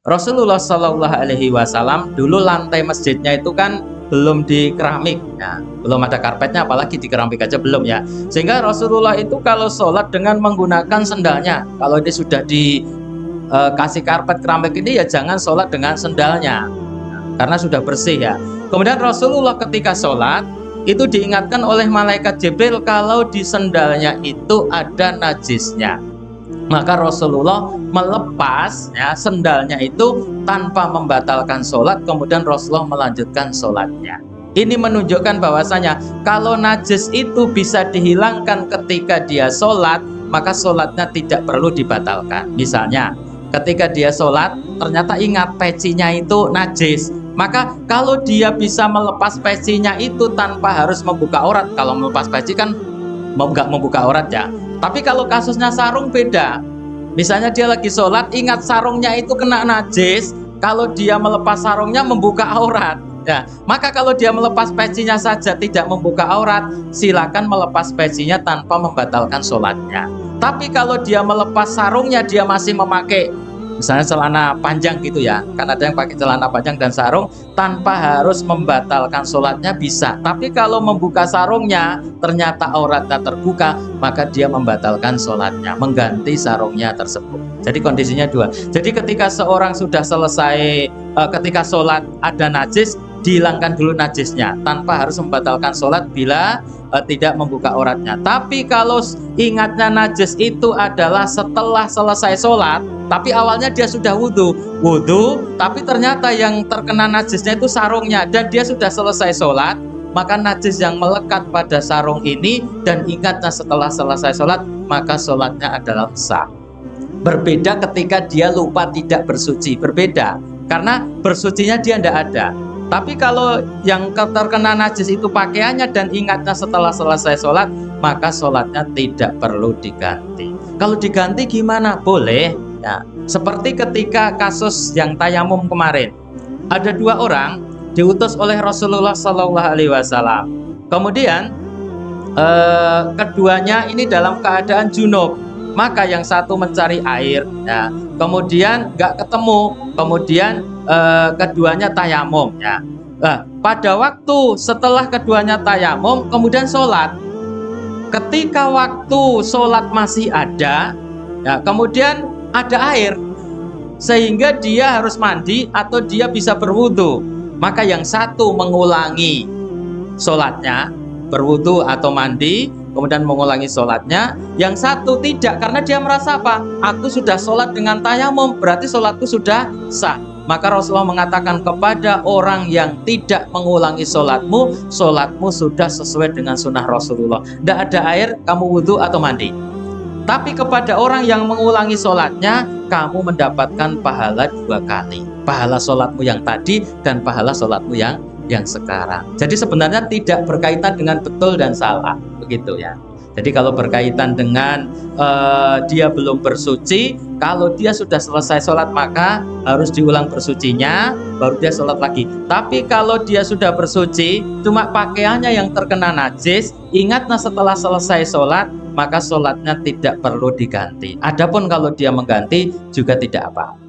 Rasulullah Shallallahu Alaihi Wasallam dulu lantai masjidnya itu kan belum di keramik, ya, belum ada karpetnya, apalagi di keramik aja belum ya. Sehingga Rasulullah itu kalau sholat dengan menggunakan sendalnya. Kalau ini sudah dikasih karpet keramik ini ya jangan sholat dengan sendalnya, karena sudah bersih ya. Kemudian Rasulullah ketika sholat itu diingatkan oleh malaikat Jibril kalau di sendalnya itu ada najisnya. Maka Rasulullah melepas ya sendalnya itu tanpa membatalkan sholat, kemudian Rasulullah melanjutkan sholatnya. Ini menunjukkan bahwasanya kalau najis itu bisa dihilangkan ketika dia sholat, maka sholatnya tidak perlu dibatalkan. Misalnya ketika dia sholat ternyata ingat pecinya itu najis, maka kalau dia bisa melepas pecinya itu tanpa harus membuka aurat. Kalau melepas peci kan nggak membuka aurat ya. Tapi kalau kasusnya sarung beda. Misalnya dia lagi sholat, ingat sarungnya itu kena najis. Kalau dia melepas sarungnya membuka aurat ya. Maka kalau dia melepas pecinya saja tidak membuka aurat, silakan melepas pecinya tanpa membatalkan sholatnya. Tapi kalau dia melepas sarungnya, dia masih memakai misalnya celana panjang gitu ya, kan ada yang pakai celana panjang dan sarung, tanpa harus membatalkan sholatnya bisa. Tapi kalau membuka sarungnya ternyata auratnya terbuka, maka dia membatalkan sholatnya, mengganti sarungnya tersebut. Jadi kondisinya dua. Jadi ketika seorang sudah selesai ketika sholat ada najis, dihilangkan dulu najisnya tanpa harus membatalkan sholat bila tidak membuka auratnya. Tapi kalau ingatnya najis itu adalah setelah selesai sholat, tapi awalnya dia sudah wudhu, tapi ternyata yang terkena najisnya itu sarungnya, dan dia sudah selesai sholat, maka najis yang melekat pada sarung ini dan ingatnya setelah selesai sholat, maka sholatnya adalah sah. Berbeda ketika dia lupa tidak bersuci, berbeda karena bersucinya dia tidak ada. Tapi kalau yang terkena najis itu pakaiannya dan ingatnya setelah selesai sholat, maka sholatnya tidak perlu diganti. Kalau diganti gimana? Boleh ya. Seperti ketika kasus yang tayamum kemarin, ada dua orang diutus oleh Rasulullah Shallallahu Alaihi Wasallam. Kemudian keduanya ini dalam keadaan junub. Maka yang satu mencari air ya, kemudian nggak ketemu, kemudian keduanya tayamum ya. Pada waktu setelah keduanya tayamum kemudian sholat, ketika waktu sholat masih ada ya, kemudian ada air sehingga dia harus mandi atau dia bisa berwudu, maka yang satu mengulangi sholatnya, berwudu atau mandi, kemudian mengulangi sholatnya. Yang satu tidak, karena dia merasa apa? Aku sudah sholat dengan tayamum, berarti sholatku sudah sah. Maka Rasulullah mengatakan kepada orang yang tidak mengulangi sholatmu, sholatmu sudah sesuai dengan sunnah Rasulullah. Tidak ada air, kamu wudhu atau mandi. Tapi kepada orang yang mengulangi sholatnya, kamu mendapatkan pahala dua kali. Pahala sholatmu yang tadi dan pahala sholatmu yang sekarang. Jadi sebenarnya tidak berkaitan dengan betul dan salah, begitu ya. Jadi kalau berkaitan dengan dia belum bersuci, kalau dia sudah selesai sholat maka harus diulang bersucinya, baru dia sholat lagi. Tapi kalau dia sudah bersuci, cuma pakaiannya yang terkena najis, ingatnya setelah selesai sholat, maka sholatnya tidak perlu diganti. Adapun kalau dia mengganti juga tidak apa-apa.